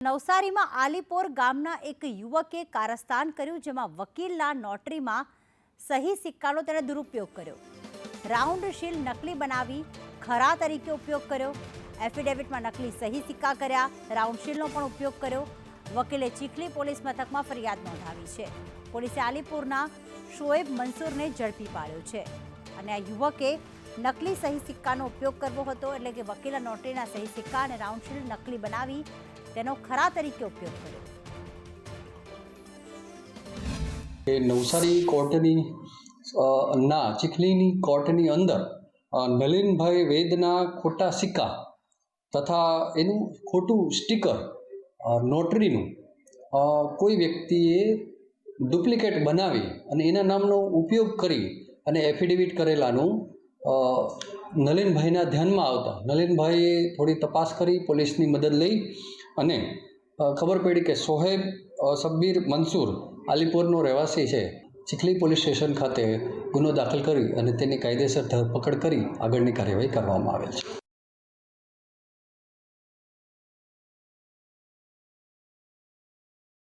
નવસારીમાં આલીપોર ગામના એક યુવકે કારસ્તાન કર્યું, જેમાં વકીલના નોટરીમાં સહી સિક્કાનો તેણે દુરુપયોગ કર્યો. રાઉન્ડ શીલ નકલી બનાવી ખરા તરીકે ઉપયોગ કર્યો. એફિડેવિટમાં નકલી સહી સિક્કા કર્યા, રાઉન્ડ શીલનો પણ ઉપયોગ કર્યો. વકીલે ચીખલી પોલીસ મથકમાં ફરિયાદ નોંધાવી છે. પોલીસે આલીપુરના શોએબ મંસૂરને ઝડપી પાડ્યો છે. અને આ યુવકે નકલી સહી સિક્કાનો ઉપયોગ કરવો હતો, એટલે કે વકીલના નોટરીના સહી સિક્કા અને રાઉન્ડ શીલ નકલી બનાવી તેનો ખરા તરીકે ઉપયોગ કર્યો. નવસારી કોર્ટની ચીખલીની કોર્ટની અંદર નલિનભાઈ વૈદના ખોટા સિક્કા તથા એનું ખોટું સ્ટીકર નોટરીનું કોઈ વ્યક્તિએ ડુપ્લિકેટ બનાવી અને એના નામનો ઉપયોગ કરી અને એફિડેવિટ કરેલાનું નલિનભાઈના ધ્યાનમાં આવતા નલિનભાઈએ થોડી તપાસ કરી, પોલીસની મદદ લઈ અને ખબર પડી કે શોએબ શબ્બીર મંસૂર આલીપોરનો રહેવાસી છે. ચીખલી પોલીસ સ્ટેશન ખાતે ગુનો દાખલ કરી અને તેની કાયદેસર ધરપકડ કરી આગળની કાર્યવાહી કરવામાં આવેલ છે.